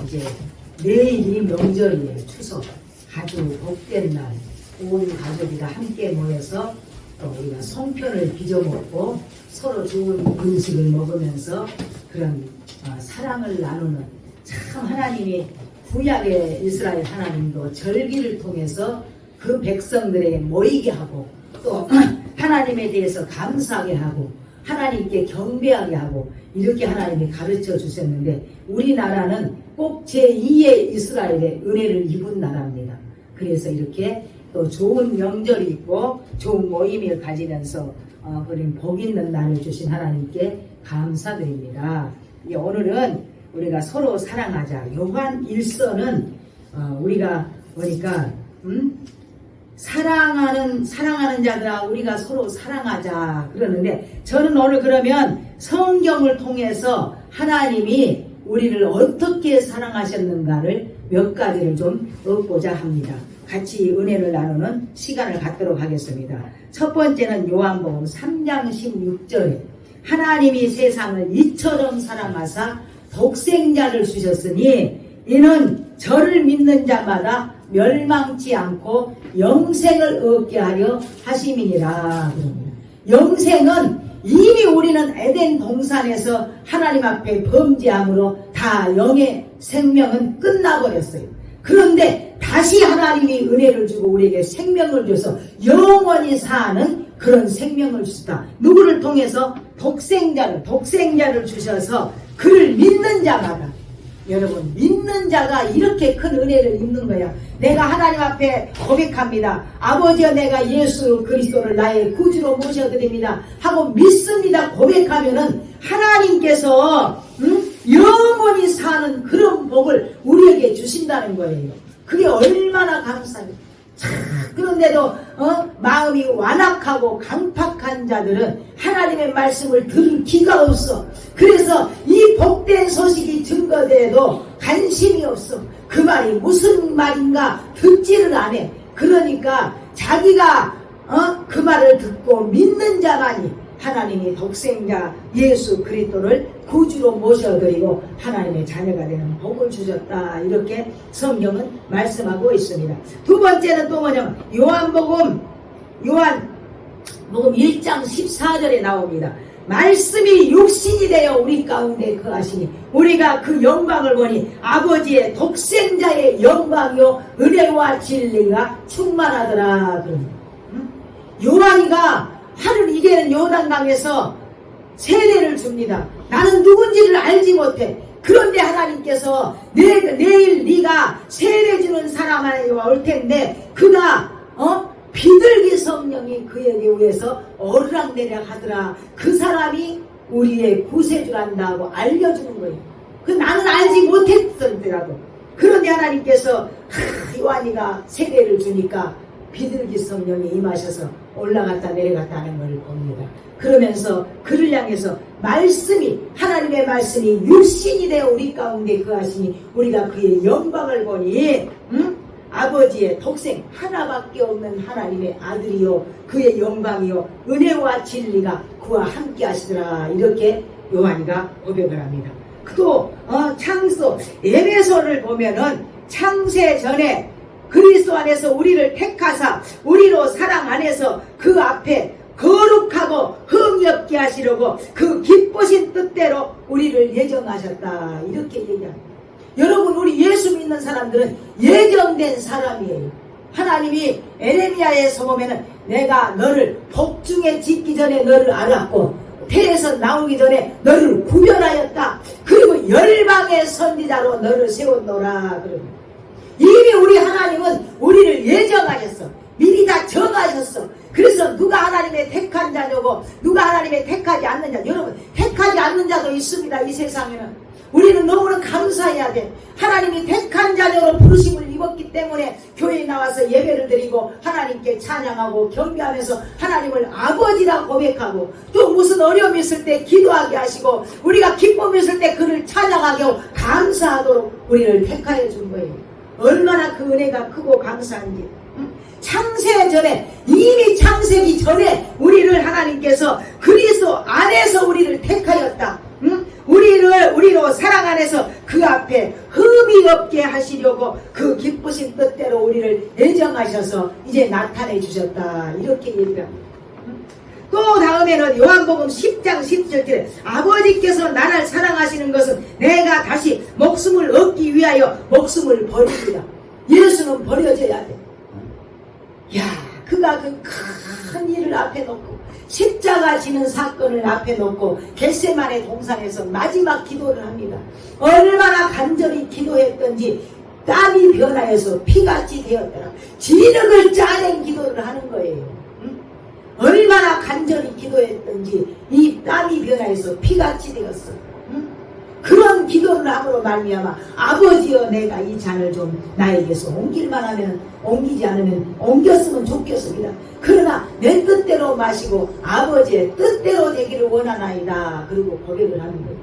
이제 내일이 명절이에요. 추석. 아주 복된 날. 온 가족이 다 함께 모여서 또 우리가 송편을 빚어 먹고 서로 좋은 음식을 먹으면서 그런 사랑을 나누는, 참 하나님이 구약의 이스라엘 하나님도 절기를 통해서 그 백성들에게 모이게 하고 또 하나님에 대해서 감사하게 하고 하나님께 경배하게 하고 이렇게 하나님이 가르쳐 주셨는데, 우리나라는 꼭 제2의 이스라엘의 은혜를 입은 나라입니다. 그래서 이렇게 또 좋은 명절이 있고 좋은 모임을 가지면서 그런 복 있는 날을 주신 하나님께 감사드립니다. 오늘은 우리가 서로 사랑하자. 요한 1서는 우리가 보니까 사랑하는 자들아 우리가 서로 사랑하자 그러는데, 저는 오늘 그러면 성경을 통해서 하나님이 우리를 어떻게 사랑하셨는가를 몇 가지를 좀 얻고자 합니다. 같이 은혜를 나누는 시간을 갖도록 하겠습니다. 첫 번째는 요한복음 3장 16절에 하나님이 세상을 이처럼 사랑하사 독생자를 주셨으니 이는 저를 믿는 자마다 멸망치 않고 영생을 얻게 하려 하심이니라. 영생은 이미 우리는 에덴 동산에서 하나님 앞에 범죄함으로 다 영의 생명은 끝나버렸어요. 그런데 다시 하나님이 은혜를 주고 우리에게 생명을 줘서 영원히 사는 그런 생명을 주시다. 누구를 통해서? 독생자를 주셔서 그를 믿는 자마다, 여러분 믿는 자가 이렇게 큰 은혜를 입는 거야. 내가 하나님 앞에 고백합니다. 아버지여, 내가 예수 그리스도를 나의 구주로 모셔드립니다 하고 믿습니다. 고백하면은 하나님께서 영원히 사는 그런 복을 우리에게 주신다는 거예요. 그게 얼마나 감사해요. 그런데도 마음이 완악하고 강팍한 자들은 하나님의 말씀을 들을 기가 없어. 그래서 이 복된 소식이 증거돼도 관심이 없어. 그 말이 무슨 말인가 듣지를 않아. 그러니까 자기가 그 말을 듣고 믿는 자만이 하나님이 독생자 예수 그리스도를 구주로 모셔드리고 하나님의 자녀가 되는 복을 주셨다. 이렇게 성경은 말씀하고 있습니다. 두 번째는 또 뭐냐면 요한복음 1장 14절에 나옵니다. 말씀이 육신이 되어 우리 가운데 거하시니 우리가 그 영광을 보니 아버지의 독생자의 영광이요 은혜와 진리가 충만하더라. 요한이가 하늘 이제는 요단강에서 세례를 줍니다. 나는 누군지를 알지 못해. 그런데 하나님께서 내일 네가 세례 주는 사람에게 올 텐데 그가 비둘기 성령이 그에게 의해서 오르락내리락 하더라. 그 사람이 우리의 구세주란다고 알려주는 거예요. 나는 알지 못했더라도. 그런데 하나님께서 요한이가 세례를 주니까 비둘기 성령이 임하셔서 올라갔다 내려갔다 하는 걸 봅니다. 그러면서 그를 향해서 하나님의 말씀이 육신이 되어 우리 가운데 거하시니 우리가 그의 영광을 보니 아버지의 독생 하나밖에 없는 하나님의 아들이요 그의 영광이요 은혜와 진리가 그와 함께 하시더라. 이렇게 요한이가 고백을 합니다. 또 창세 에베소를 보면은 창세 전에 그리스도 안에서 우리를 택하사 우리로 사랑 안에서 그 앞에 거룩하고 흠이 없게 하시려고 그 기쁘신 뜻대로 우리를 예정하셨다. 이렇게 얘기합니다. 여러분, 우리 예수 믿는 사람들은 예정된 사람이에요. 하나님이 에레미야에서 보면은 내가 너를 복중에 짓기 전에 너를 알았고 태에서 나오기 전에 너를 구별하였다. 그리고 열방의 선지자로 너를 세웠노라. 그럽니다. 이미 우리 하나님은 우리를 예정하셨어. 미리 다 정하셨어. 그래서 누가 하나님의 택한 자냐고 누가 하나님의 택하지 않는 자. 여러분, 택하지 않는 자도 있습니다. 이 세상에는. 우리는 너무나 감사해야 돼. 하나님이 택한 자녀로 부르심을 입었기 때문에 교회에 나와서 예배를 드리고 하나님께 찬양하고 경배하면서 하나님을 아버지라 고백하고 또 무슨 어려움이 있을 때 기도하게 하시고 우리가 기쁨이 있을 때 그를 찬양하게 하고 감사하도록 우리를 택하여 준 거예요. 얼마나 그 은혜가 크고 감사한지. 창세 전에, 이미 창세기 전에 우리를 하나님께서 그리스도 안에서 우리를 택하였다. 응? 우리로 사랑 안에서 그 앞에 흠이 없게 하시려고 그 기쁘신 뜻대로 우리를 애정하셔서 이제 나타내 주셨다. 이렇게 얘기합니다. 또 다음에는 요한복음 10장 17절에 아버지께서 나를 사랑하시는 것은 내가 다시 목숨을 얻기 위하여 목숨을 버립니다. 예수는 버려져야 돼. 야, 그가 그 큰 일을 앞에 놓고 십자가 지는 사건을 앞에 놓고 겟세마네 동산에서 마지막 기도를 합니다. 얼마나 간절히 기도했던지 땀이 변하여서 피같이 되었더라. 진흙을 짜낸 기도를 하는 거예요. 얼마나 간절히 기도했던지 이 땀이 변하여서 피같이 되었어. 그런 기도를 함으로 말미암아 아버지여 내가 이 잔을 좀 나에게서 옮길만 하면 옮기지 않으면 옮겼으면 좋겠습니다. 그러나 내 뜻대로 마시고 아버지의 뜻대로 되기를 원하나이다. 그리고 고백을 하는 거예요.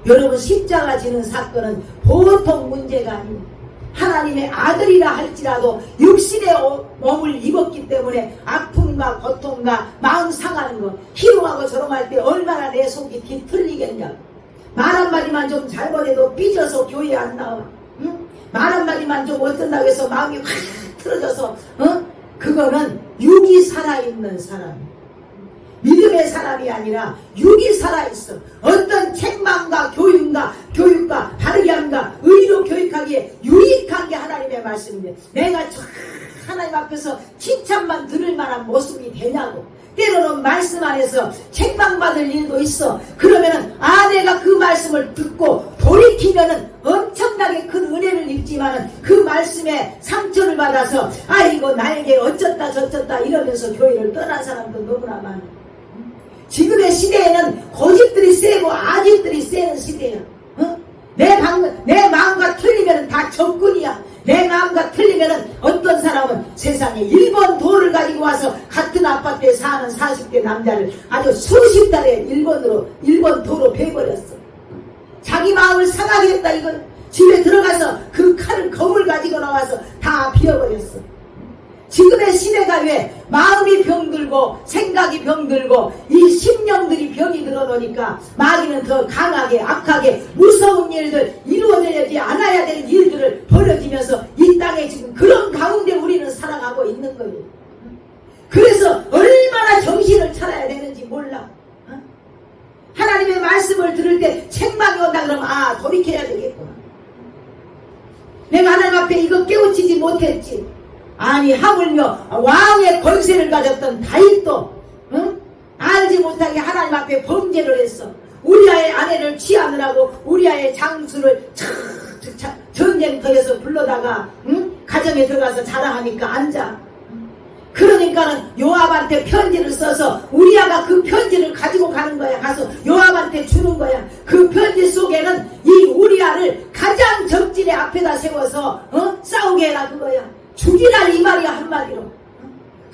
여러분 십자가 지는 사건은 보통 문제가 아닙니다. 하나님의 아들이라 할지라도 육신의 몸을 입었기 때문에 아픔과 고통과 마음 상하는 거 희롱하고 저롱할 때 얼마나 내 속이 뒤틀리겠냐. 말 한마디만 좀 잘못해도 삐져서 교회 안 나와. 응? 말 한마디만 좀 어쩐다고 해서 마음이 확 틀어져서 그거는 육이 살아있는 사람, 믿음의 사람이 아니라 육이 살아있어. 어떤 책망과 교육과 바르게 함과 의로 교육하기에 유익한 게 하나님의 말씀인데 내가 하나님 앞에서 칭찬만 들을 만한 모습이 되냐고. 때로는 말씀 안에서 책망받을 일도 있어. 그러면은 내가 그 말씀을 듣고 돌이키면은 엄청나게 큰 은혜를 입지만은 그 말씀에 상처를 받아서 이거 나에게 어쩌다 저쩌다 이러면서 교회를 떠난 사람도 너무나 많아. 지금의 시대에는 고집들이 세고 아집들이 세는 시대야. 내 마음과 틀리면 다 적군이야. 내 마음과 틀리면은 어떤 사람은 세상에 1번 도를 가지고 와서 같은 아파트에 사는 40대 남자를 아주 수십 달에 1번 도로 베버렸어. 자기 마음을 상하게 했다. 이건 집에 들어가서 그 검을 가지고 나와서 다 비워버렸어. 지금의 시대가 왜 마음이 병들고 생각이 병들고 이 심령들이 병이 들어놓으니까 마귀는 더 강하게 악하게 무서운 일들 이루어져야지 않아야 되는 일들을 벌어지면서 이 땅에 지금 그런 가운데 우리는 살아가고 있는 거예요. 그래서 얼마나 정신을 차려야 되는지 몰라. 하나님의 말씀을 들을 때 책망이 온다 그러면 돌이켜야 되겠구나. 내가 하나님 앞에 이거 깨우치지 못했지. 아니 하물며 왕의 권세를 가졌던 다윗도 알지 못하게 하나님 앞에 범죄를 했어. 우리아의 아내를 취하느라고 우리아의 장수를 전쟁터에서 불러다가 가정에 들어가서 자랑하니까 앉아. 그러니까는 요압한테 편지를 써서 우리아가 그 편지를 가지고 가는 거야. 가서 요압한테 주는 거야. 그 편지 속에는 이 우리아를 가장 적진의 앞에다 세워서 싸우게 해라 그거야. 죽이라 이 말이야. 한마디로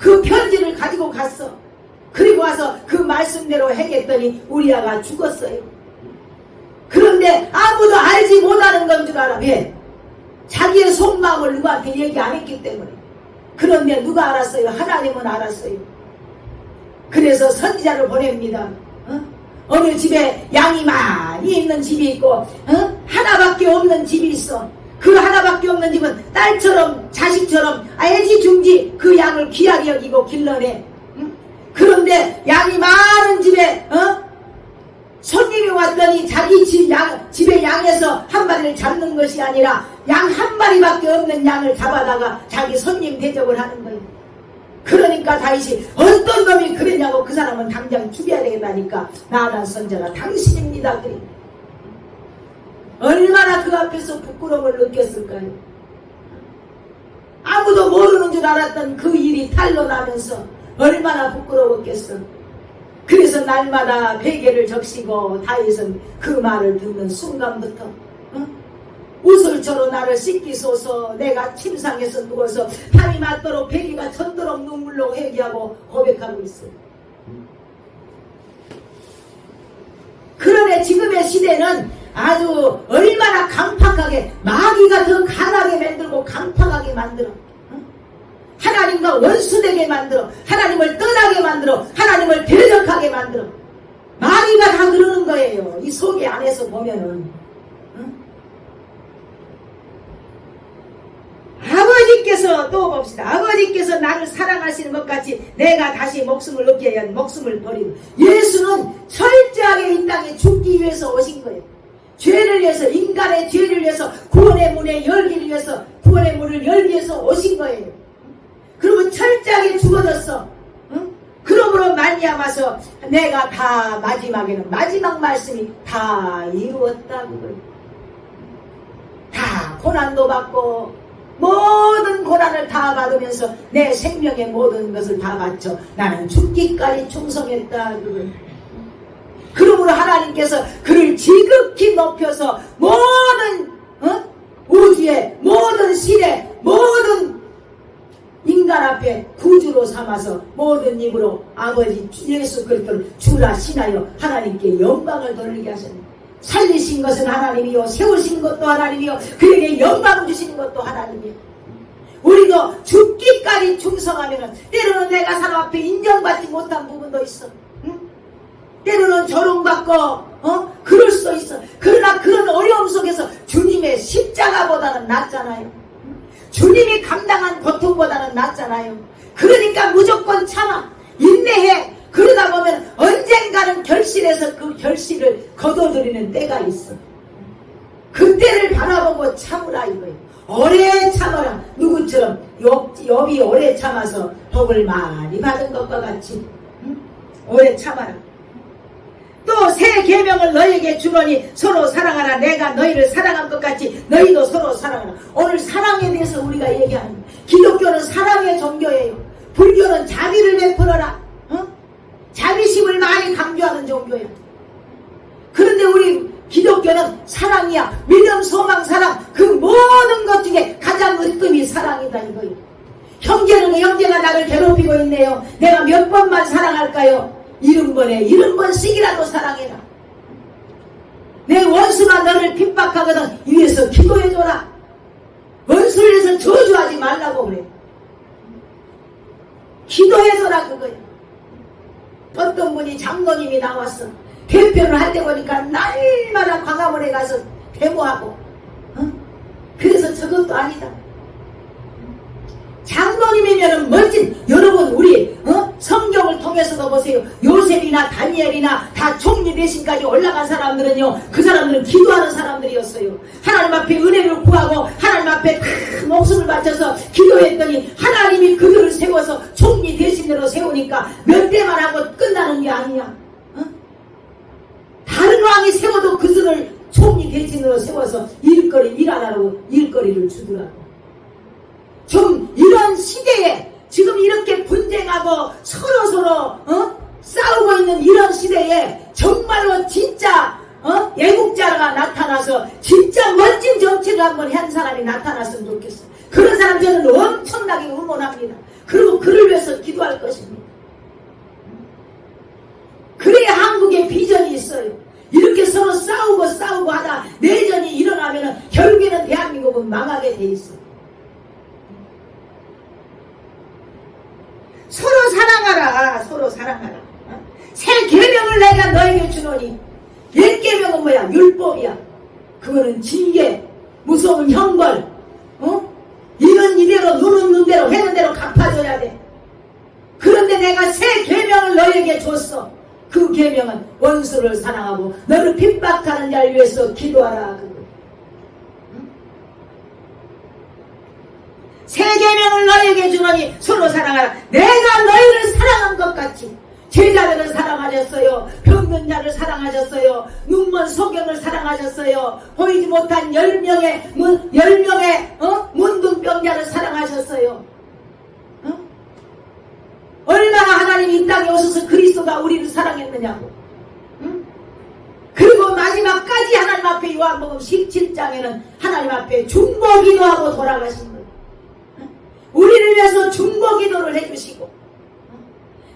그 편지를 가지고 갔어. 그리고 와서 그 말씀대로 행했더니 우리아가 죽었어요. 그런데 아무도 알지 못하는 건 줄 알아. 왜? 자기의 속마음을 누구한테 얘기 안 했기 때문에. 그런데 누가 알았어요? 하나님은 알았어요. 그래서 선지자를 보냅니다. 어느 집에 양이 많이 있는 집이 있고 하나밖에 없는 집이 있어. 그 하나밖에 없는 집은 딸처럼 자식처럼 애지중지 그 양을 귀하게 여기고 길러내. 그런데 양이 많은 집에 손님이 왔더니 자기 집의 양에서 한 마리를 잡는 것이 아니라 양 한 마리밖에 없는 양을 잡아다가 자기 손님 대접을 하는 거예요. 그러니까 다윗이 어떤 놈이 그랬냐고. 그 사람은 당장 죽여야 되겠다니까 나단 선지자가 당신입니다 그래. 얼마나 그 앞에서 부끄러움을 느꼈을까요? 아무도 모르는 줄 알았던 그 일이 탄로나면서 얼마나 부끄러웠겠어. 그래서 날마다 베개를 적시고 다윗은 그 말을 듣는 순간부터 우슬초로 나를 씻기소서. 내가 침상에서 누워서 밤이 맞도록 베개가 젖도록 눈물로 회개하고 고백하고 있어요. 그런데 지금의 시대는 아주 얼마나 강팍하게 마귀가 더 강하게 만들고 강팍하게 만들어. 하나님과 원수되게 만들어. 하나님을 떠나게 만들어. 하나님을 대적하게 만들어. 마귀가 다 그러는 거예요. 이 속에 안에서 보면은. 응? 아버지께서 또 봅시다. 아버지께서 나를 사랑하시는 것 같이 내가 다시 목숨을 얻게 해야 목숨을 버리고. 예수는 철저하게 이 땅에 죽기 위해서 오신 거예요. 죄를 위해서, 인간의 죄를 위해서, 구원의 문을 열기 위해서, 구원의 문을 열기 위해서 오신 거예요. 그리고 철저하게 죽어졌어. 응? 그러므로 말미암아서 내가 다 마지막에는 마지막 말씀이 다 이루었다 그거예요. 다 고난도 받고 모든 고난을 다 받으면서 내 생명의 모든 것을 다 바쳐 나는 죽기까지 충성했다 그거예요. 그러므로 하나님께서 그를 지극히 높여서 모든 우주의 모든 시대 모든 인간 앞에 구주로 삼아서 모든 입으로 아버지 예수 그리스도를 주라 신하여 하나님께 영광을 돌리게 하셨네. 살리신 것은 하나님이요 세우신 것도 하나님이요 그에게 영광 주시는 것도 하나님이요. 우리도 죽기까지 충성하면 때로는 내가 사람 앞에 인정받지 못한 부분도 있어. 응? 때로는 조롱받고 그럴 수도 있어. 그러나 그런 어려움 속에서 주님의 십자가보다는 낫잖아요. 주님이 감당한 고통보다는 낫잖아요. 그러니까 무조건 참아 인내해. 그러다 보면 언젠가는 결실해서 그 결실을 거둬들이는 때가 있어. 그때를 바라보고 참으라 이거예요. 오래 참아라. 누구처럼 욥이 오래 참아서 복을 많이 받은 것과 같이 오래 참아라. 또 새 계명을 너희에게 주노니 서로 사랑하라. 내가 너희를 사랑한 것 같이 너희도 서로 사랑하라. 오늘 사랑에 대해서 우리가 얘기하는 거예요. 기독교는 사랑의 종교예요. 불교는 자비를 베풀어라. 자비심을 많이 강조하는 종교예요. 그런데 우리 기독교는 사랑이야. 믿음, 소망, 사랑 그 모든 것 중에 가장 으뜸이 사랑이다 이거예요. 형제가 나를 괴롭히고 있네요. 내가 몇 번만 사랑할까요? 70번씩이라도 사랑해라. 내 원수가 너를 핍박하거든 위에서 기도해줘라. 원수를 해서 저주하지 말라고 그래. 기도해줘라 그거야. 어떤 분이 장로님이 나왔어. 대표를 할 때 보니까 날마다 광화문에 가서 데모하고 그래서 저것도 아니다. 장로님이면 멋진 여러분 우리 성경을 통해서도 보세요. 요셉이나 다니엘이나 다 총리 대신까지 올라간 사람들은요 그 사람들은 기도하는 사람들이었어요. 하나님 앞에 은혜를 구하고 하나님 앞에 큰 목숨을 바쳐서 기도했더니 하나님이 그들을 세워서 총리 대신으로 세우니까 몇 대만 하고 끝나는 게 아니야. 다른 왕이 세워도 그들을 총리 대신으로 세워서 일하라고 일거리를 주더라고. 좀 이런 시대에 지금 이렇게 분쟁하고 서로 싸우고 있는 이런 시대에 정말로 진짜 애국자가 나타나서 진짜 멋진 정치를 한번 한 사람이 나타났으면 좋겠어요. 그런 사람 저는 엄청나게 응원합니다. 그리고 그를 위해서 기도할 것입니다. 그래야 한국에 비전이 있어요. 이렇게 서로 싸우고 하다 내전이 일어나면 결국에는 대한민국은 망하게 돼 있어요. 서로 사랑하라. 서로 사랑하라. 새 계명을 내가 너에게 주노니. 옛 계명은 뭐야? 율법이야. 그거는 징계, 무서운 형벌. 이는 이대로 눈은 눈대로 해는 대로 갚아줘야 돼. 그런데 내가 새 계명을 너에게 줬어. 그 계명은 원수를 사랑하고 너를 핍박하는 자를 위해서 기도하라. 새 계명을 너에게 주노니 서로 사랑하라. 내가 너희를 사랑한 것 같이 제자들을 사랑하셨어요. 병든 자를 사랑하셨어요. 눈먼 소경을 사랑하셨어요. 보이지 못한 10명의 문둥병자를 사랑하셨어요. 얼마나 하나님이 이 땅에 오셔서 그리스도가 우리를 사랑했느냐고. 그리고 마지막까지 하나님 앞에 요한복음 17장에는 하나님 앞에 중보기도하고 돌아가신 거예요. 우리를 위해서 중보기도를 해주시고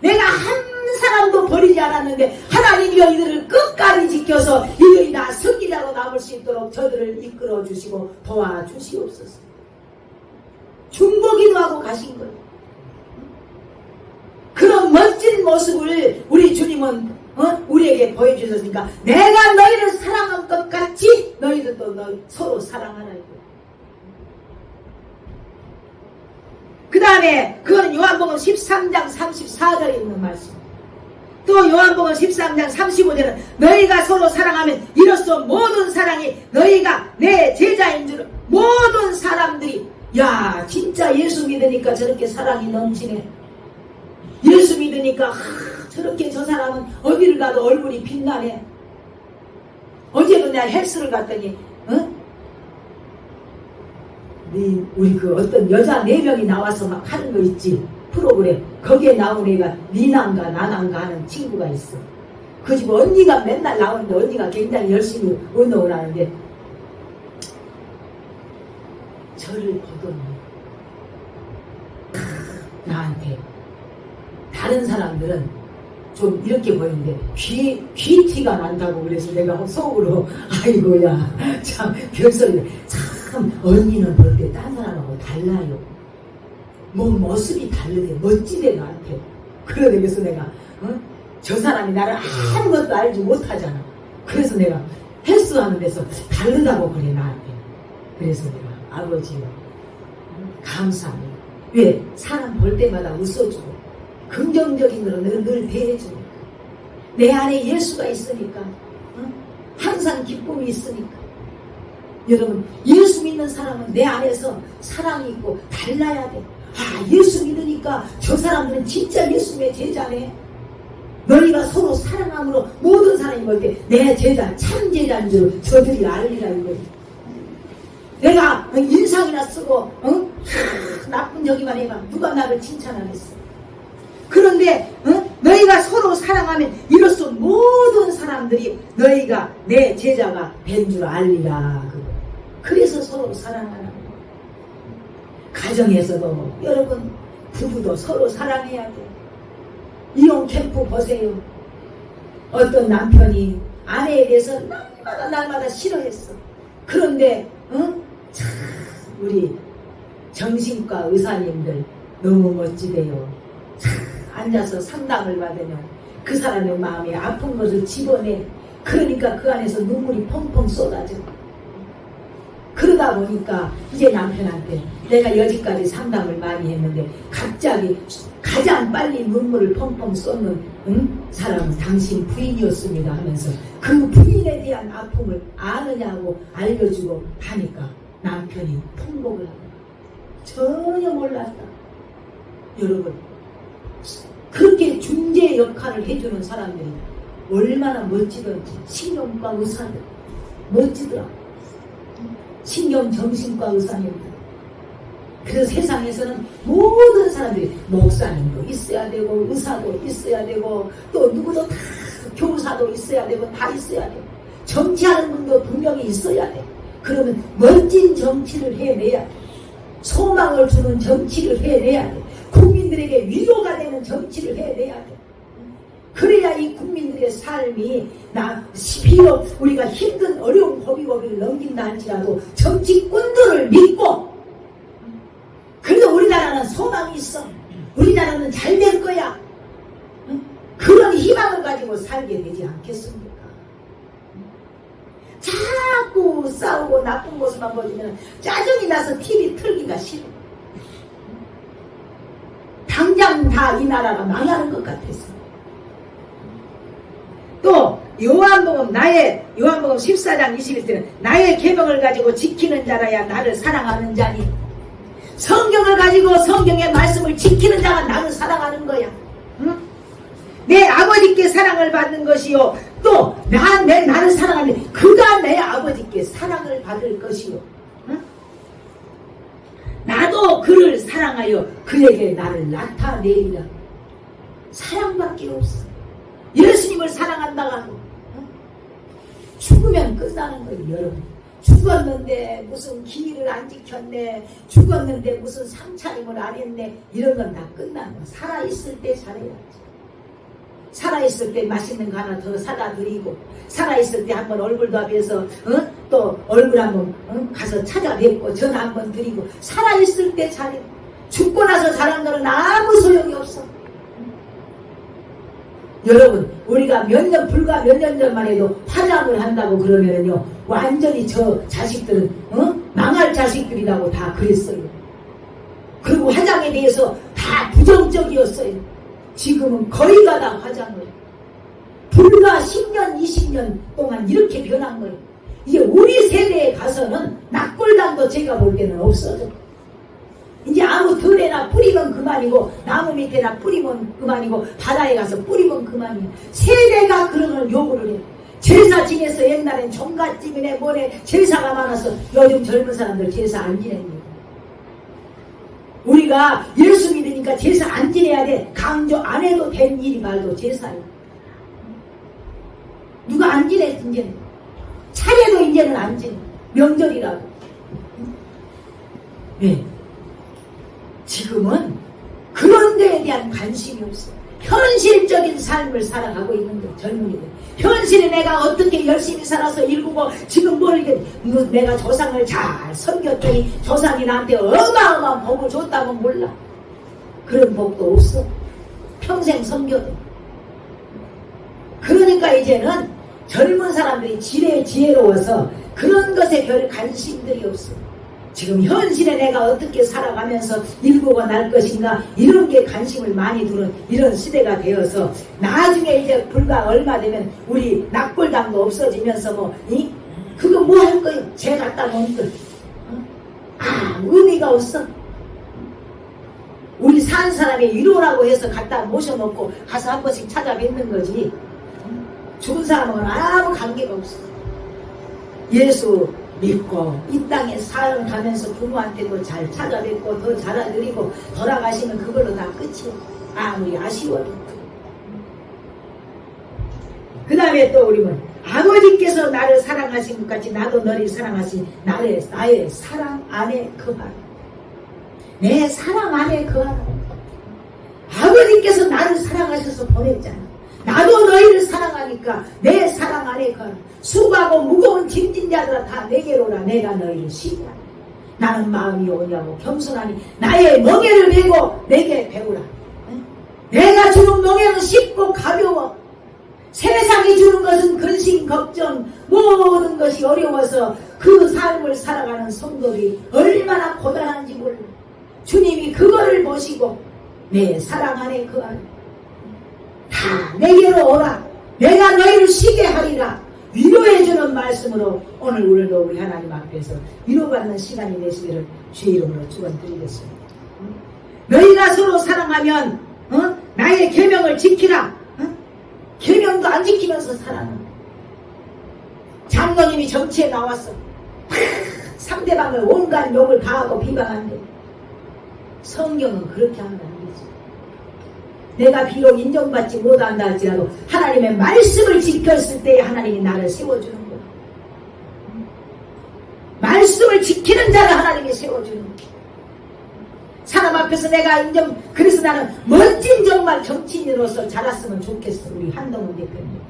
내가 한 사람도 버리지 않았는데 하나님이여 이들을 끝까지 지켜서 이들이 다 선지자로 남을 수 있도록 저들을 이끌어 주시고 도와주시옵소서. 중보기도하고 가신 거예요. 그런 멋진 모습을 우리 주님은 우리에게 보여주셨으니까 내가 너희를 사랑한 것 같이 너희들도 서로 사랑하라. 그 다음에 그건 요한복음 13장 34절에 있는 말씀. 또 요한복음 13장 35절은 너희가 서로 사랑하면 이로써 모든 사랑이 너희가 내 제자인 줄 모든 사람들이 야 진짜 예수 믿으니까 저렇게 사랑이 넘치네. 예수 믿으니까 저렇게 저 사람은 어디를 가도 얼굴이 빛나네. 어제도 내가 헬스를 갔더니 우리 그 어떤 여자 4명이 나와서 막 하는 거 있지 프로그램. 거기에 나온 애가 니난가 나난가 하는 친구가 있어. 그 집 언니가 맨날 나오는데 언니가 굉장히 열심히 운동을 하는데 저를 보더니 나한테 다른 사람들은 좀 이렇게 보이는데 귀티가 난다고 그래서 내가 속으로 아이고야 참 별소리. 참 언니는 볼 때 딴 사람하고 달라요. 뭐 모습이 다르대. 멋지대 나한테. 그래서 내가 저 사람이 나를 아무것도 알지 못하잖아. 그래서 내가 헬스하는 데서 다르다고 그래 나한테. 그래서 내가 아버지요 감사해요. 왜? 사람 볼 때마다 웃어주고 긍정적인 거로 늘 대해주고 내 안에 예수가 있으니까 항상 기쁨이 있으니까. 여러분 예수 믿는 사람은 내 안에서 사랑이 있고 달라야 돼. 예수 믿으니까 저 사람들은 진짜 예수의 제자네. 너희가 서로 사랑함으로 모든 사람이 볼 때 내 제자 참 제자인 줄 저들이 알리라 이거지. 내가 인상이나 쓰고 나쁜 저기만 해봐 누가 나를 칭찬하겠어. 그런데 너희가 서로 사랑하면 이로써 모든 사람들이 너희가 내 제자가 된 줄 알리라. 그래서 서로 사랑하라. 가정에서도 여러분 부부도 서로 사랑해야 돼. 이혼 캠프 보세요. 어떤 남편이 아내에 대해서 날마다 싫어했어. 그런데 참 우리 정신과 의사님들 너무 멋지대요. 참 앉아서 상담을 받으면 그 사람의 마음에 아픈 것을 집어내. 그러니까 그 안에서 눈물이 펑펑 쏟아져. 그러다 보니까 이제 남편한테 내가 여지까지 상담을 많이 했는데 갑자기 가장 빨리 눈물을 펑펑 쏟는 사람은 당신 부인이었습니다 하면서 그 부인에 대한 아픔을 아느냐고 알려주고 하니까 남편이 통곡을 하고 전혀 몰랐다. 여러분 그렇게 중재 역할을 해주는 사람들이 얼마나 멋지던지. 신경과 의사들 멋지더라. 신경정신과 의사님들. 그래서 세상에서는 모든 사람들이 목사님도 있어야 되고 의사도 있어야 되고 또 누구도 다 교사도 있어야 되고 다 있어야 돼. 정치하는 분도 분명히 있어야 돼. 그러면 멋진 정치를 해내야 돼. 소망을 주는 정치를 해내야 돼. 국민들에게 위로가 되는 정치를 해내야 돼. 그래야 이 국민들의 삶이 비록 우리가 힘든 어려운 고비고비를 넘긴다 할지라도 정치꾼들을 믿고 그래도 우리나라는 소망이 있어. 우리나라는 잘 될 거야. 그런 희망을 가지고 살게 되지 않겠습니까? 자꾸 싸우고 나쁜 모습만 보이면 짜증이 나서 TV 틀기가 싫어. 당장 다 이 나라가 망하는 것 같았어. 또 요한복음 14장 21절은 나의 계명을 가지고 지키는 자라야 나를 사랑하는 자니. 성경을 가지고 성경의 말씀을 지키는 자가 나를 사랑하는 거야. 응? 내 아버지께 사랑을 받는 것이요 또 나를 사랑하는 그가 내 아버지께 사랑을 받을 것이요. 응? 나도 그를 사랑하여 그에게 나를 나타내리라. 사랑밖에 없어. 예수님을 사랑한다고 하고 죽으면 끝나는 거예요. 여러분 죽었는데 무슨 기일을 안 지켰네, 죽었는데 무슨 상차림을 안 했네, 이런 건 다 끝나는 거야. 살아있을 때 잘해야지. 살아있을 때 맛있는 거 하나 더 사다 드리고, 살아있을 때 한번 얼굴도 앞에서 또 얼굴 한번 가서 찾아뵙고 전화 한번 드리고, 살아있을 때 잘해. 죽고 나서 잘한 거는 아무 소용이 없어. 여러분, 우리가 불과 몇 년 전만 해도 화장을 한다고 그러면요, 완전히 저 자식들은, 망할 자식들이라고 다 그랬어요. 그리고 화장에 대해서 다 부정적이었어요. 지금은 거의가 다 화장을. 불과 10년, 20년 동안 이렇게 변한 거예요. 이제 우리 세대에 가서는 낙골당도 제가 볼 때는 없어져. 이제 아무 들에나 뿌리면 그만이고, 나무 밑에나 뿌리면 그만이고, 바다에 가서 뿌리면 그만이에요. 세대가 그런 걸 요구를 해요. 제사 지내서 옛날엔 종갓집이네 뭐네 제사가 많아서 요즘 젊은 사람들 제사 안 지냅니다. 우리가 예수 믿으니까 제사 안 지내야 돼. 강조 안 해도 된 일이 말도 제사예요. 누가 안 지내 이제는. 차례도 이제는 안 지내. 명절이라고. 네. 지금은 그런 데에 대한 관심이 없어. 현실적인 삶을 살아가고 있는 거, 젊은이들. 현실에 내가 어떻게 열심히 살아서 일구고, 지금 내가 조상을 잘 섬겼더니 조상이 나한테 어마어마한 복을 줬다면 몰라. 그런 복도 없어. 평생 섬겨도. 그러니까 이제는 젊은 사람들이 지혜로워서 그런 것에 별 관심들이 없어. 지금 현실에 내가 어떻게 살아가면서 일구가 날 것인가, 이런 게 관심을 많이 두는 이런 시대가 되어서, 나중에 이제 불과 얼마 되면 우리 낙골당도 없어지면서 그거 뭐 할 거예요? 쟤 갖다 놓은 거. 의미가 없어. 우리 산 사람의 위로라고 해서 갖다 모셔놓고 가서 한 번씩 찾아뵙는 거지. 죽은 사람은 아무 관계가 없어. 예수 믿고 이 땅에 살아가면서 부모한테도 잘 찾아뵙고 더 잘아드리고 돌아가시면 그걸로 다 끝이야. 아무리 아쉬워도. 그 다음에 또 우리는 아버지께서 나를 사랑하신 것 같이 나도 너를 사랑하신 나의 사랑 안에 거하라. 내 사랑 안에 거하라. 아버지께서 나를 사랑하셔서 보냈잖아. 나도 너희를 사랑하니까 내 사랑 안에 거하라. 수고하고 무거운 짐진 자들아 다 내게로 오라. 내가 너희를 쉬리라. 나는 마음이 오냐고 겸손하니 나의 멍에를 메고 내게 배우라. 내가 주는 멍에는 쉽고 가벼워. 세상이 주는 것은 근심 걱정 모든 것이 어려워서 그 삶을 살아가는 성도들이 얼마나 고단한지 몰라. 주님이 그거를 보시고 내 사랑 안에 거하라. 다 내게로 오라. 내가 너희를 쉬게 하리라. 위로해주는 말씀으로 오늘도 우리 하나님 앞에서 위로받는 시간이 되시기를 주의 이름으로 축원드리겠습니다. 너희가 서로 사랑하면 나의 계명을 지키라. 계명도 안 지키면서 살아라. 장로님이 정치에 나왔어. 상대방을 온갖 욕을 가하고 비방한대. 성경은 그렇게 하면 안 되지. 내가 비록 인정받지 못한다 할지라도 하나님의 말씀을 지켰을 때 하나님이 나를 세워주는 거야. 말씀을 지키는 자를 하나님이 세워주는 거야. 사람 앞에서 내가 그래서 나는 멋진 정말 정치인으로서 자랐으면 좋겠어. 우리 한동훈 대표님.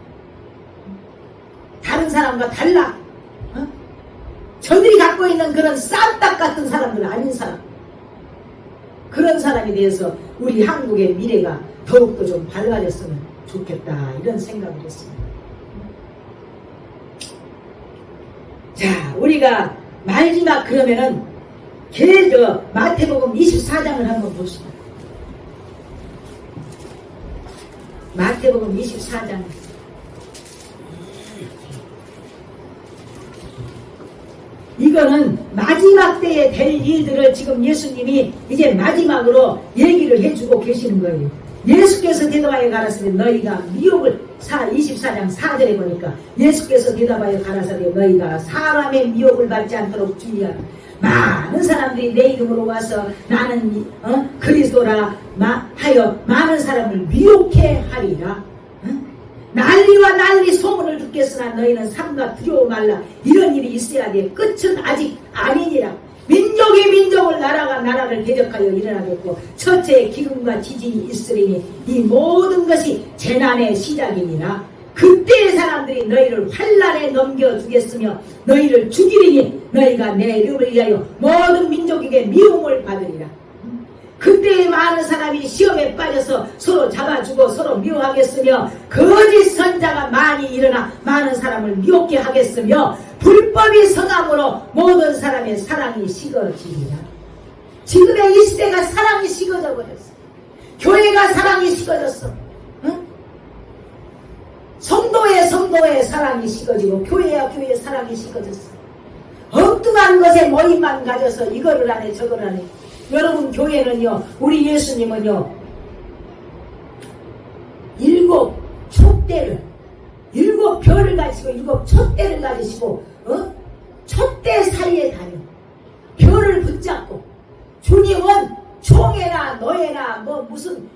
다른 사람과 달라. 저들이 갖고 있는 그런 쌈딱 같은 사람들 아닌 사람. 그런 사람에 대해서 우리 한국의 미래가 더욱더 좀 밝아졌으면 좋겠다. 이런 생각을 했습니다. 자, 우리가 마지막 그러면은 마태복음 24장을 한번 보시죠. 마태복음 24장. 이거는 마지막 때에 될 일들을 지금 예수님이 이제 마지막으로 얘기를 해주고 계시는 거예요. 예수께서 대답하여 가라사대 너희가 미혹을 24장 4절에 보니까 예수께서 대답하여 가라사대 너희가 사람의 미혹을 받지 않도록 주의하라. 많은 사람들이 내 이름으로 와서 나는 그리스도라 하여 많은 사람을 미혹해 하리라. 난리와 난리 소문을 듣겠으나 너희는 삼가 두려워 말라. 이런 일이 있어야 돼. 끝은 아직 아니니라. 민족이 민족을 나라가 나라를 대적하여 일어나겠고 첫째 기근과 지진이 있으리니 이 모든 것이 재난의 시작이니라. 그때의 사람들이 너희를 환난에 넘겨주겠으며 너희를 죽이리니 너희가 내 이름을 위하여 모든 민족에게 미움을 받으리라. 그때에 많은 사람이 시험에 빠져서 서로 잡아주고 서로 미워하겠으며 거짓 선자가 많이 일어나 많은 사람을 미혹게 하겠으며 불법이 성함으로 모든 사람의 사랑이 식어지리라. 지금의 이 시대가 사랑이 식어져 버렸어. 교회가 사랑이 식어졌어. 응? 성도의 사랑이 식어지고 교회야 교회의 사랑이 식어졌어. 엉뚱한 것에 모임만 가져서 이거를 하네 저거를 하네. 여러분 교회는요, 우리 예수님은요, 7 촛대를, 7 별을 가지시고 7 촛대를 가지시고 촛대 사이에 다녀 별을 붙잡고, 주님은 총회나 노예나 뭐 무슨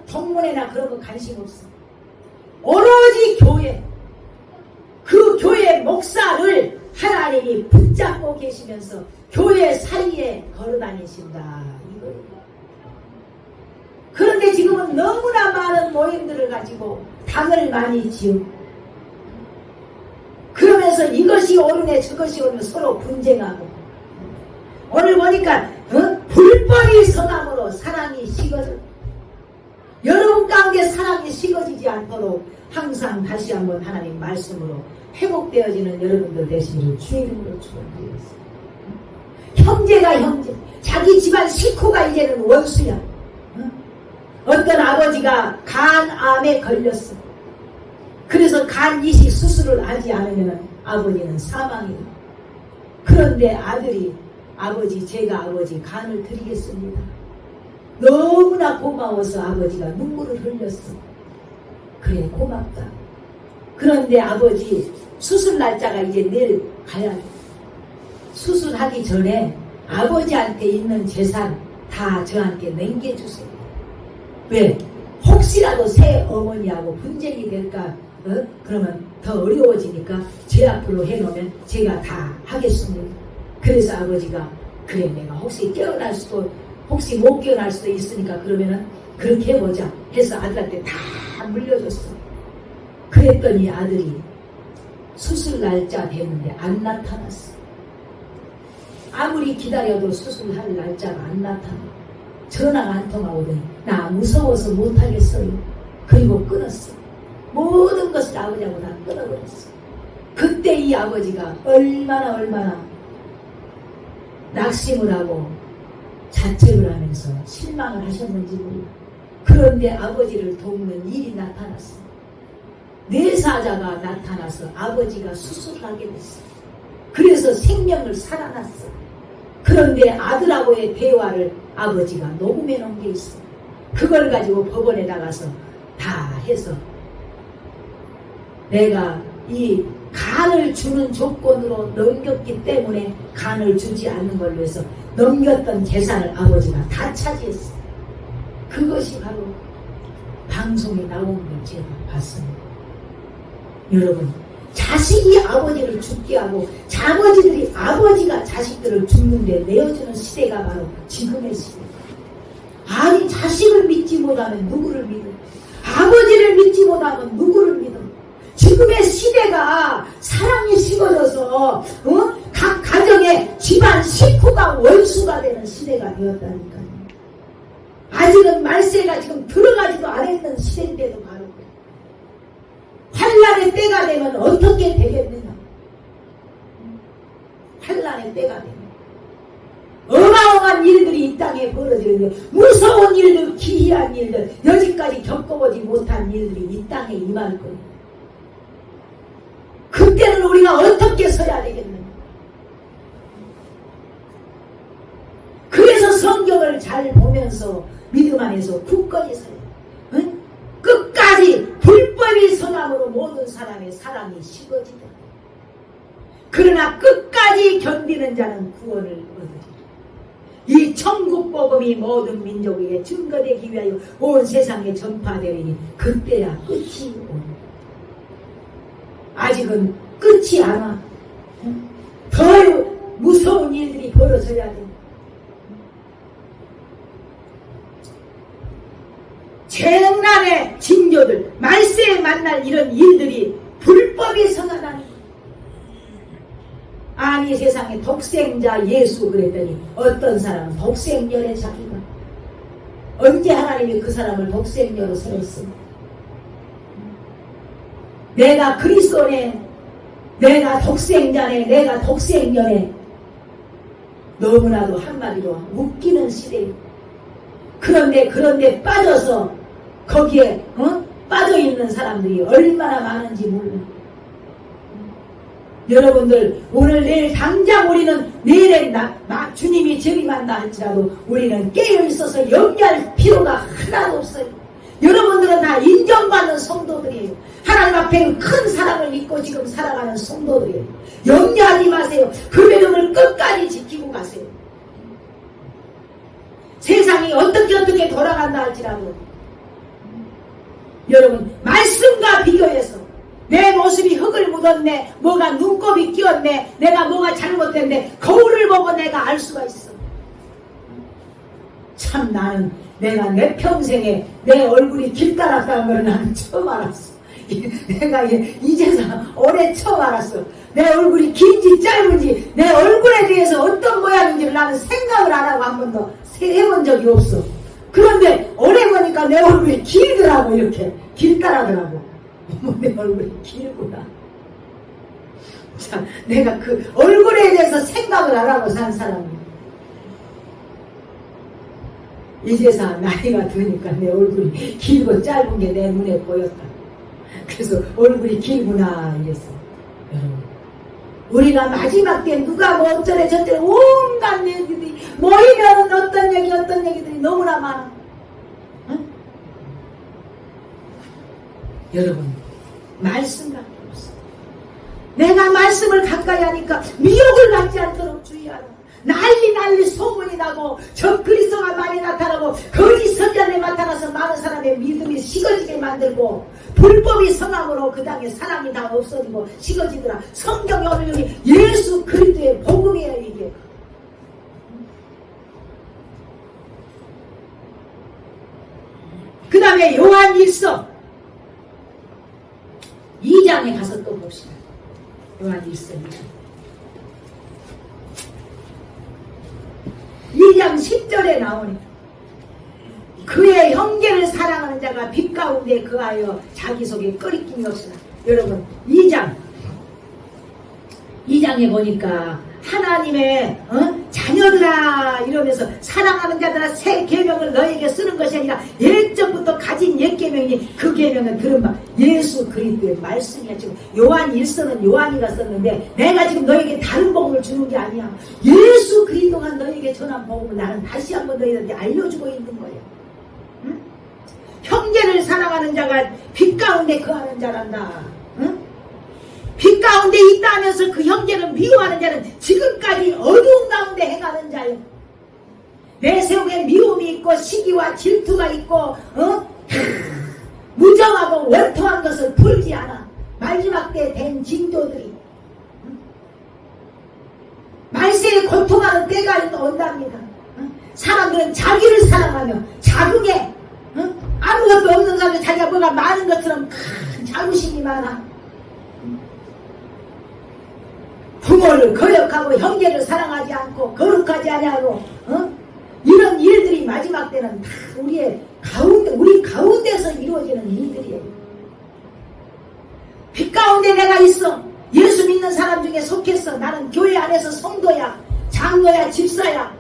동문회나 그런 거 관심 없어. 오로지 교회, 그 교회 목사를 하나님이 붙잡고 계시면서 교회 사이에 걸어다니신다. 그런데 지금은 너무나 많은 모임들을 가지고 당을 많이 지어 그러면서 이것이 옳으네 저것이 옳으네 서로 분쟁하고, 오늘 보니까 불법이 성함으로 사랑이 식어져. 여러분 가운데 사랑이 식어지지 않도록 항상 다시 한번 하나님 말씀으로 회복되어지는 여러분들 되시기를 주 이름으로 축원드리겠습니다. 형제가 형제, 자기 집안 식구가 이제는 원수야. 어떤 아버지가 간암에 걸렸어. 그래서 간 이식 수술을 하지 않으면 아버지는 사망이야. 그런데 아들이 제가 아버지 간을 드리겠습니다. 너무나 고마워서 아버지가 눈물을 흘렸어. 그래 고맙다. 그런데 아버지 수술 날짜가 이제 내일 가야 돼. 수술하기 전에 아버지한테 있는 재산 다 저한테 남겨주세요. 왜? 혹시라도 새 어머니하고 분쟁이 될까? 그러면 더 어려워지니까 제 앞으로 해놓으면 제가 다 하겠습니다. 그래서 아버지가 그래 내가 혹시 깨어날 수도 혹시 못 깨어날 수도 있으니까 그러면은 그렇게 해보자 해서 아들한테 다 물려줬어. 그랬더니 아들이 수술 날짜 됐는데 안 나타났어. 아무리 기다려도 수술할 날짜가 안 나타나. 전화가 안 통하거든. 나 무서워서 못하겠어요. 그리고 끊었어. 모든 것을 아버지하고 다 끊어버렸어. 그때 이 아버지가 얼마나 낙심을 하고 자책을 하면서 실망을 하셨는지 몰라. 그런데 아버지를 돕는 일이 나타났어. 뇌사자가 나타나서 아버지가 수술하게 됐어. 그래서 생명을 살아났어. 그런데 아들하고의 대화를 아버지가 녹음해 놓은 게 있어. 그걸 가지고 법원에 나가서 다 해서 내가 이 간을 주는 조건으로 넘겼기 때문에 간을 주지 않는 걸로 해서 넘겼던 재산을 아버지가 다 차지했어. 그것이 바로 방송에 나온 걸 제가 봤습니다. 여러분, 자식이 아버지를 죽게 하고 아버지가 자식들을 죽는데 내어주는 시대가 바로 지금의 시대. 아니 자식을 믿지 못하면 누구를 믿어? 아버지를 믿지 못하면 누구를 믿어? 지금의 시대가 사랑이 식어져서 각 가정의 집안 식구가 원수가 되는 시대가 되었다니까요. 아직은 말세가 지금 들어가지도 않았는 시대인데도 바로 환란의 때가 되면 어떻게 되겠느냐. 환란의 때가 되면 어마어마한 일들이 이 땅에 벌어지는데, 무서운 일들, 기이한 일들, 여지까지 겪어보지 못한 일들이 이 땅에 임할 거예요. 그때는 우리가 어떻게 서야 되겠느냐. 그래서 성경을 잘 보면서 믿음 안에서 굳건히 서야 돼요. 응? 끝까지 불법이 성함으로 모든 사람의 사랑이 식어지다. 그러나 끝까지 견디는 자는 구원을 얻으리라. 이 천국 복음이 모든 민족에게 증거되기 위하여 온 세상에 전파되리니 그때야 끝이 오리라. 아직은 끝이 안 와. 더 무서운 일들이 벌어져야 돼. 재난의 징조들, 말세에 만날 이런 일들이 불법이 성하다는 거예요. 아니 세상에 독생자 예수 그랬더니 어떤 사람은 독생녀래 자기가 언제 하나님이 그 사람을 독생녀로 세웠습니까? 내가 그리스도네, 내가 독생자네, 내가 독생녀네. 너무나도 한마디로 웃기는 시대예요. 그런데 빠져서 거기에 빠져있는 사람들이 얼마나 많은지 몰라. 여러분들 오늘 내일 당장 우리는 내일에 주님이 재림한다 할지라도 우리는 깨어있어서 염려할 필요가 하나도 없어요. 여러분들은 다 인정받는 성도들이에요. 하나님 앞에 큰 사랑을 믿고 지금 살아가는 성도들이에요. 염려하지 마세요. 그 믿음을 끝까지 지키고 가세요. 세상이 어떻게 돌아간다 할지라도 여러분 말씀과 비교해서 내 모습이 흙을 묻었네, 뭐가 눈곱이 끼었네, 내가 뭐가 잘못됐네, 거울을 보고 내가 알 수가 있어. 참 나는 내가 내 평생에 내 얼굴이 길다랐다는 걸 나는 처음 알았어. 내가 이제서 올해 처음 알았어. 내 얼굴이 긴지 짧은지 내 얼굴에 대해서 어떤 모양인지를 나는 생각을 안 하고 한 번도 해본 적이 없어. 그런데 오래 보니까 내 얼굴이 길더라고. 이렇게 길다라더라고. 내 얼굴이 길구나. 자, 내가 그 얼굴에 대해서 생각을 안 하고 산 사람이야. 이제서 나이가 드니까 내 얼굴이 길고 짧은 게 내 눈에 보였다. 그래서 얼굴이 길구나 이랬어. 우리가 마지막 때 누가 뭐 어쩌래 저쩌래 온갖 얘기들이 모이면 어떤 얘기들이 너무나 많아. 응? 여러분 말씀밖에 없어. 내가 말씀을 가까이 하니까 미혹을 받지 않도록 주의하라. 난리 소문이 나고 저 그리스도가 많이 나타나고 거짓 선자들이 나타나서 많은 사람의 믿음이 식어지게 만들고 불법이 성함으로 그 당에 사랑이 다 없어지고 식어지더라. 성경에 오늘 여기 예수 그리스도의 복음이에요. 이게 그 다음에 요한일서 2장에 가서 또 봅시다. 요한일서 2장 10절에 나오니 그의 형제를 사랑하는 자가 빛 가운데 그하여 자기 속에 끓이낌이 없으나. 여러분 2장에 보니까 하나님의 자녀들아 이러면서 사랑하는 자들아 새 계명을 너에게 쓰는 것이 아니라 옛적부터 가진 옛 계명이니 그 계명은 들은 바 예수 그리스도의 말씀이야. 지금 요한 1서는 요한이가 썼는데 내가 지금 너에게 다른 복음을 주는 게 아니야. 예수 그리스도가 너에게 전한 복음을 나는 다시 한번 너희들한테 알려주고 있는 거예요. 응? 형제를 사랑하는 자가 빛 가운데 거하는 자란다. 응? 빛 가운데 있다 하면서 그 형제를 미워하는 자는 지금까지 어두운 가운데 행하는 자요. 내 속에 미움이 있고 시기와 질투가 있고 무정하고 원통한 것을 풀지 않아. 마지막 때 된 징조들이 말세에 고통하는 때가 온답니다. 사람들은 자기를 사랑하며 자궁에 아무것도 없는 사람이 자기가 뭐가 많은 것처럼 큰 자부심이 많아. 부모를 거역하고 형제를 사랑하지 않고 거룩하지 아니하고 이런 일들이 마지막 때는 다 우리 가운데서 이루어지는 일들이에요. 빛 가운데 내가 있어. 예수 믿는 사람 중에 속했어. 나는 교회 안에서 성도야, 장로야, 집사야,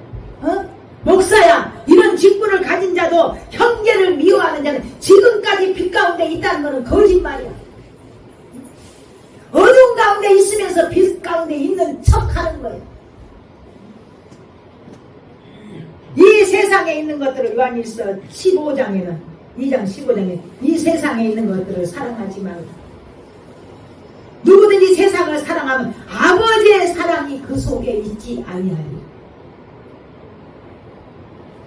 목사야. 이런 직분을 가진 자도 형제를 미워하는 자는 지금까지 빛 가운데 있다는 것은 거짓말이야. 어두운 가운데 있으면서 빛 가운데 있는 척 하는 거예요. 이 세상에 있는 것들을 요한일서 15장에는 2장 15장에 이 세상에 있는 것들을 사랑하지 말고 누구든지 세상을 사랑하면 아버지의 사랑이 그 속에 있지 아니하리.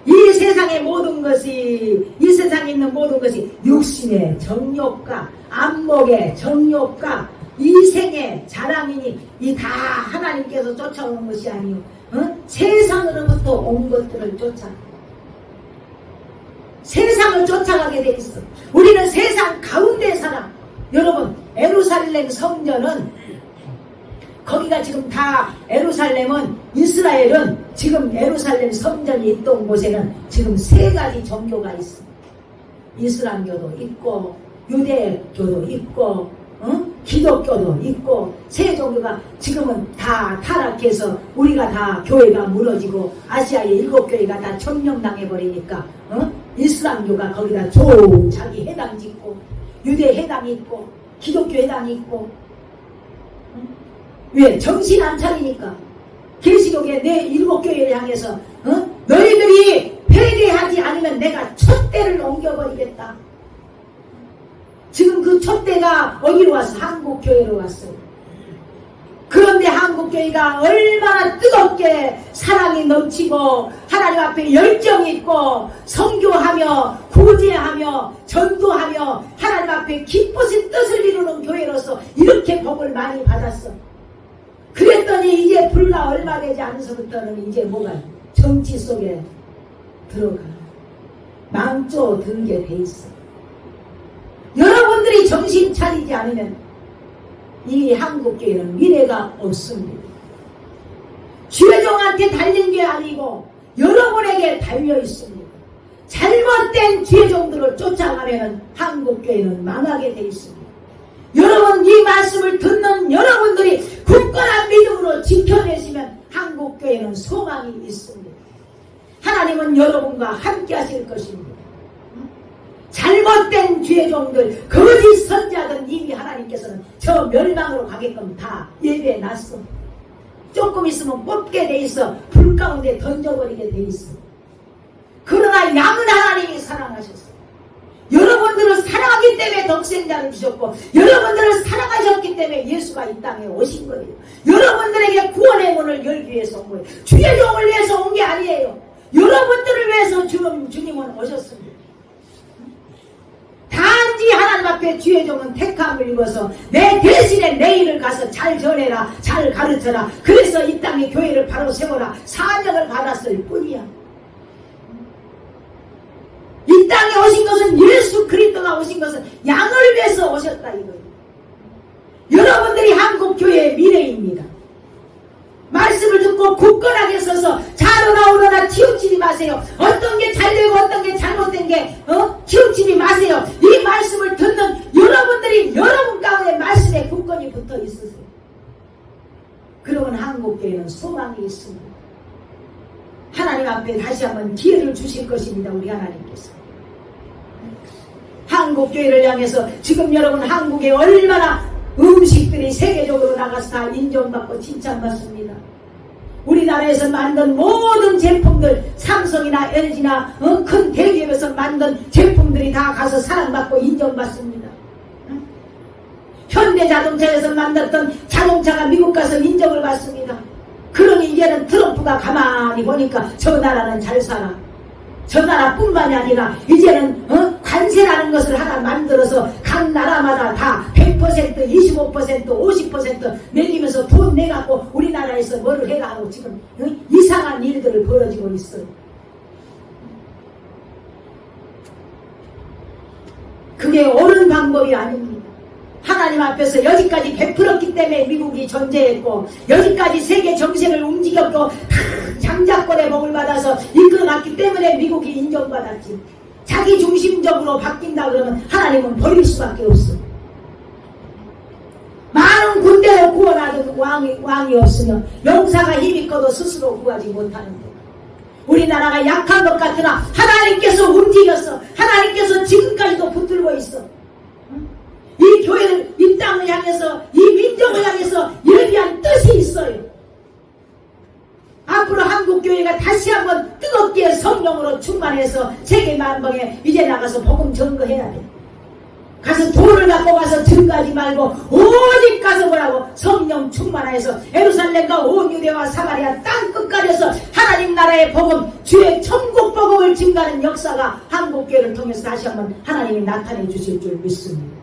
이 세상의 모든 것이 이 세상에 있는 모든 것이 육신의 정욕과 안목의 정욕과 이생의 자랑이니 이 다 하나님께서 쫓아오는 것이 아니요 세상으로부터 온 것들을 세상을 쫓아가게 돼 있어. 우리는 세상 가운데 살아. 여러분 에루살렘 성전은 거기가 지금 다 예루살렘은 이스라엘은 지금 예루살렘 성전이 있던 곳에는 지금 3가지 종교가 있습니다. 이슬람교도 있고 유대교도 있고 기독교도 있고 세 종교가 지금은 다 타락해서 우리가 다 교회가 무너지고 아시아의 7교회가 다 점령당해 버리니까 이슬람교가 거기다 좋은 자기 해당 짓고 유대 해당이 있고 기독교 해당이 있고 왜? 정신 안 차리니까 계시록에 내 7교회를 향해서 너희들이 회개하지 않으면 내가 촛대를 옮겨버리겠다. 지금 그 촛대가 어디로 왔어? 한국교회로 왔어요. 그런데 한국교회가 얼마나 뜨겁게 사랑이 넘치고 하나님 앞에 열정이 있고 선교하며 구제하며 전도하며 하나님 앞에 기쁘신 뜻을 이루는 교회로서 이렇게 복을 많이 받았어. 그랬더니 이제 불과 얼마 되지 않아서부터는 이제 뭐가 정치 속에 들어가 망조 들게 돼 있어. 여러분들이 정신 차리지 않으면 이 한국교회는 미래가 없습니다. 죄종한테 달린 게 아니고 여러분에게 달려 있습니다. 잘못된 죄종들을 쫓아가면 한국교회는 망하게 돼 있습니다. 여러분 이 말씀을 듣는 여러분들이 굳건한 믿음으로 지켜내시면 한국교회는 소망이 있습니다. 하나님은 여러분과 함께 하실 것입니다. 잘못된 죄종들 거짓 선자들 이미 하나님께서는 저 멸망으로 가게끔 다 예배해 놨어. 조금 있으면 뽑게 돼 있어. 불 가운데 던져버리게 돼 있어. 그러나 양은 하나님이 사랑하셨어. 여러분들을 사랑하기 때문에 독생자를 주셨고 여러분들을 사랑하셨기 때문에 예수가 이 땅에 오신 거예요. 여러분들에게 구원의 문을 열기 위해서 온 거예요. 주의 종을 위해서 온 게 아니에요. 여러분들을 위해서 주님은 오셨습니다. 단지 하나님 앞에 주의 종은 택함을 입어서 내 대신에 내 일을 가서 잘 전해라, 잘 가르쳐라. 그래서 이 땅에 교회를 바로 세워라. 사명을 받았을 뿐이야. 이 땅에 오신 것은 예수 그리스도가 오신 것은 양을 위해서 오셨다 이거예요. 여러분들이 한국교회의 미래입니다. 말씀을 듣고 굳건하게 서서 자로나 오로나 치우치지 마세요. 어떤 게 잘되고 어떤 게 잘못된 게 치우치지 마세요. 이 말씀을 듣는 여러분들이 여러분 가운데 말씀에 굳건히 붙어 있으세요. 그러면 한국교회는 소망이 있습니다. 하나님 앞에 다시 한번 기회를 주실 것입니다. 우리 하나님께서 한국교회를 향해서 지금 여러분 한국에 얼마나 음식들이 세계적으로 나가서 다 인정받고 칭찬받습니다. 우리나라에서 만든 모든 제품들 삼성이나 LG나 큰 대기업에서 만든 제품들이 다 가서 사랑받고 인정받습니다. 현대자동차에서 만들었던 자동차가 미국 가서 인정을 받습니다. 그러니 이제는 트럼프가 가만히 보니까 저 나라는 잘 살아. 저 나라뿐만이 아니라 이제는 관세라는 것을 하나 만들어서 각 나라마다 다 100%, 25%, 50% 매기면서 돈 내갖고 우리나라에서 뭐를 해가고 지금 이상한 일들을 벌어지고 있어요. 그게 옳은 방법이 아닙니다. 하나님 앞에서 여기까지 베풀었기 때문에 미국이 존재했고 여기까지 세계 정세를 움직였고 장자권의 복을 받아서 이끌어갔기 때문에 미국이 인정받았지. 자기 중심적으로 바뀐다 그러면 하나님은 버릴 수밖에 없어. 많은 군대로 구원하던 왕이 없으면 용사가 힘있고도 스스로 구하지 못하는데 우리나라가 약한 것 같으나 하나님께서 움직였어. 하나님께서 지금까지도 붙들고 있어. 이 교회를 이 땅을 향해서 이 민족을 향해서 예비한 뜻이 있어요. 앞으로 한국교회가 다시 한번 뜨겁게 성령으로 충만해서 세계 만방에 이제 나가서 복음 증거해야 돼. 가서 돈을 갖고 가서 증거하지 말고 오직 가서 뭐라고 성령 충만해서 예루살렘과 온 유대와 사마리아 땅 끝까지서 하나님 나라의 복음 주의 천국 복음을 증거하는 역사가 한국교회를 통해서 다시 한번 하나님이 나타내 주실 줄 믿습니다.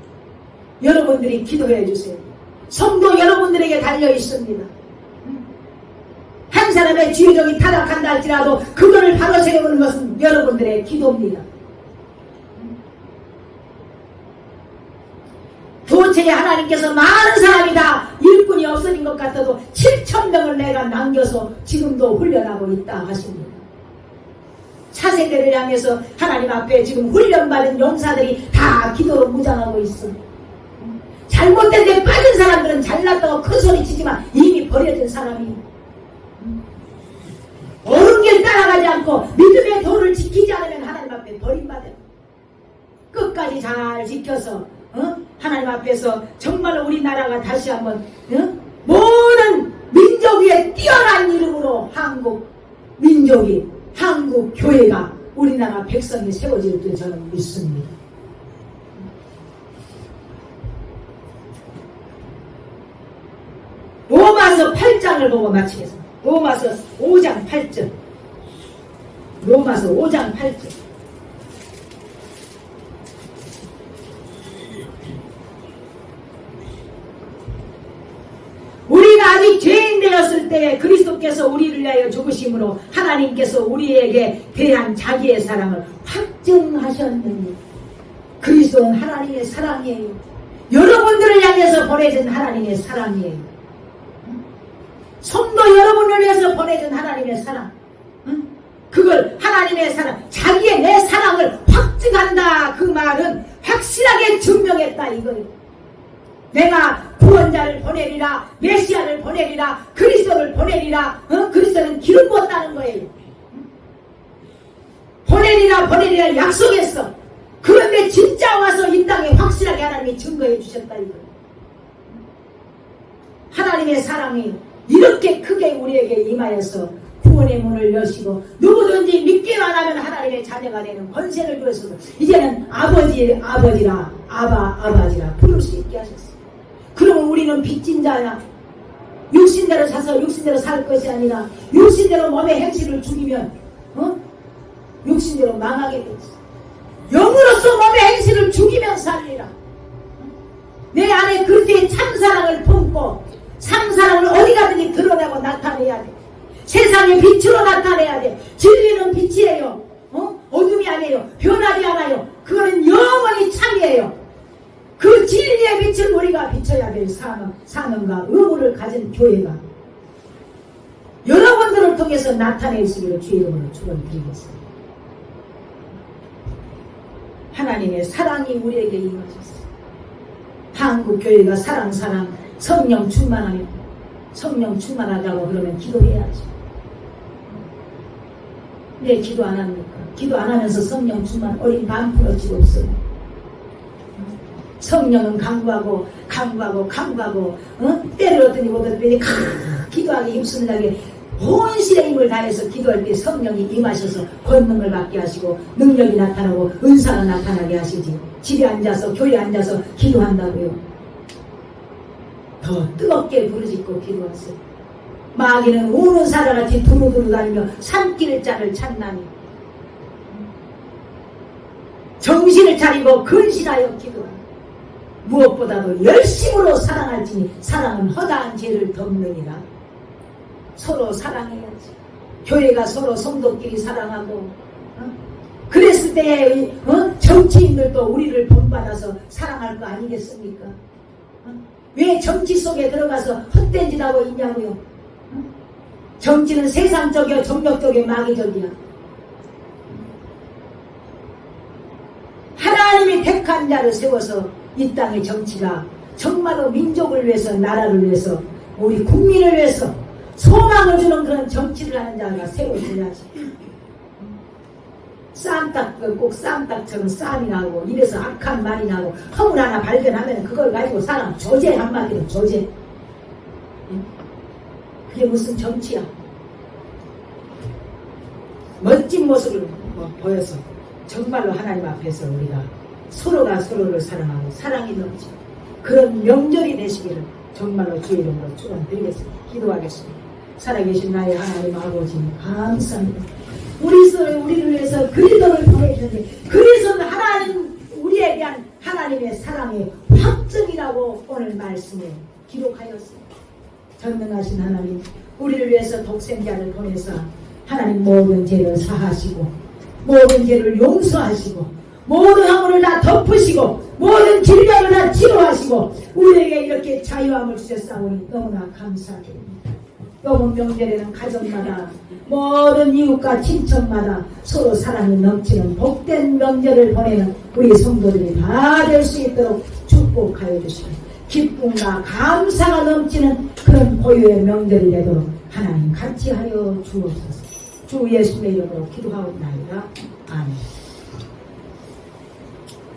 여러분들이 기도해 주세요. 성도 여러분들에게 달려 있습니다. 한 사람의 주의종이 타락한다 할지라도 그거를 바로 세우는 것은 여러분들의 기도입니다. 도처에 하나님께서 많은 사람이 다 일꾼이 없어진 것 같아도 7,000명을 내가 남겨서 지금도 훈련하고 있다 하십니다. 차세대를 향해서 하나님 앞에 지금 훈련받은 용사들이 다 기도로 무장하고 있어. 잘못된 데 빠진 사람들은 잘났다고 큰 소리 치지만 이미 버려진 사람이 옳은 길 따라가지 않고 믿음의 도를 지키지 않으면 하나님 앞에 버림받아요. 끝까지 잘 지켜서 하나님 앞에서 정말 우리나라가 다시 한번 모든 민족 위에 뛰어난 이름으로 한국 민족이 한국 교회가 우리나라 백성이 세워질 줄 저는 믿습니다. 로마서 8장을 보고 마치겠습니다. 로마서 5장 8절. 로마서 5장 8절. 우리가 아직 죄인 되었을 때에 그리스도께서 우리를 위하여 죽으심으로 하나님께서 우리에게 대한 자기의 사랑을 확증하셨느니 그리스도는 하나님의 사랑이에요. 여러분들을 향해서 보내준 하나님의 사랑이에요. 성도 여러분을 위해서 보내준 하나님의 사랑, 그걸 하나님의 사랑, 자기의 내 사랑을 확증한다. 그 말은 확실하게 증명했다 이거예요. 내가 구원자를 보내리라, 메시아를 보내리라, 그리스도를 보내리라. 그리스도는 기름 부었다는 거예요. 보내리라 약속했어. 그런데 진짜 와서 이 땅에 확실하게 하나님이 증거해 주셨다 이거예요. 하나님의 사랑이 이렇게 크게 우리에게 임하여서 구원의 문을 여시고 누구든지 믿기만 하면 하나님의 자녀가 되는 권세를 주어서 이제는 아버지라 아바지라 부를 수 있게 하셨어요. 그러면 우리는 빚진 자야. 육신대로 사서 육신대로 살 것이 아니라 육신대로 몸의 행실을 죽이면 육신대로 망하게 되지. 영으로서 몸의 행실을 죽이면 살리라. 내 안에 그리스도의 참사랑을 품고 참사랑을 어디 가든지 드러내고 나타내야 돼. 세상의 빛으로 나타내야 돼. 진리는 빛이에요. 어둠이 아니에요. 변하지 않아요. 그거는 영원히 참이에요. 그 진리의 빛을 우리가 비춰야 될 사명과 의무를 가진 교회가 여러분들을 통해서 나타낼 수 있기를 주의 이름으로 축원드리겠습니다. 하나님의 사랑이 우리에게 임하셨어요. 한국 교회가 사랑 성령 충만하면 성령 충만하자고 그러면 기도해야지. 왜 기도 안 합니까? 기도 안 하면서 성령 충만 어린 반 풀어지고 있어요. 성령은 강구하고 때를 얻더니 못 얻더니 기도하기 힘쓰는다게 혼신의 힘을 다해서 기도할 때 성령이 임하셔서 권능을 받게 하시고 능력이 나타나고 은사가 나타나게 하시지. 집에 앉아서 교회에 앉아서 기도한다고요. 더 뜨겁게 부르짖고 기도하세요. 마귀는 우는 사자같이 두루두루 다니며 산길자를 찾나니 정신을 차리고 근신하여 기도하라. 무엇보다도 열심으로 사랑할지니 사랑은 허다한 죄를 덮느니라. 서로 사랑해야지. 교회가 서로 성도끼리 사랑하고 그랬을 때에 정치인들도 우리를 본받아서 사랑할 거 아니겠습니까? 왜 정치 속에 들어가서 헛된 짓 하고 있냐고요? 정치는 세상적이요 정력적이요 마귀적이야. 하나님이 택한 자를 세워서 이 땅의 정치가 정말로 민족을 위해서 나라를 위해서 우리 국민을 위해서 소망을 주는 그런 정치를 하는 자가 세워져야지. 꼭 쌈딱처럼 쌈이 나고 입에서 악한 말이 나고 허물 하나 발견하면 그걸 가지고 사람 조제, 한마디로 조제. 그게 무슨 정치야. 멋진 모습을 보여서 정말로 하나님 앞에서 우리가 서로가 서로를 사랑하고 사랑이 넘치고 그런 명절이 되시기를 정말로 주의 이름으로 축원드리겠습니다. 기도하겠습니다. 살아계신 나의 하나님 아버지 감사합니다. 우리를 위해서 그리스도를 보내주셨는데 그리스도는 하나님 우리에 대한 하나님의 사랑의 확증이라고 오늘 말씀에 기록하였습니다. 전능하신 하나님 우리를 위해서 독생자를 보내서 하나님 모든 죄를 사하시고 모든 죄를 용서하시고 모든 허물을 다 덮으시고 모든 질병을 다 치료하시고 우리에게 이렇게 자유함을 주셨사오니 너무나 감사드립니다. 이번 명절에는 가정마다 모든 이웃과 친척마다 서로 사랑이 넘치는 복된 명절을 보내는 우리 성도들이 다 될 수 있도록 축복하여 주시고 기쁨과 감사가 넘치는 그런 고유의 명절이 되도록 하나님 같이 하여 주옵소서. 주 예수의 이름으로 기도하옵나이다. 아멘.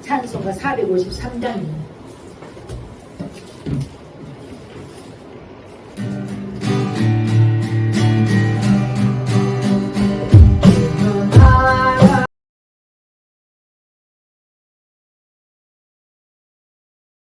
찬송가 453장입니다.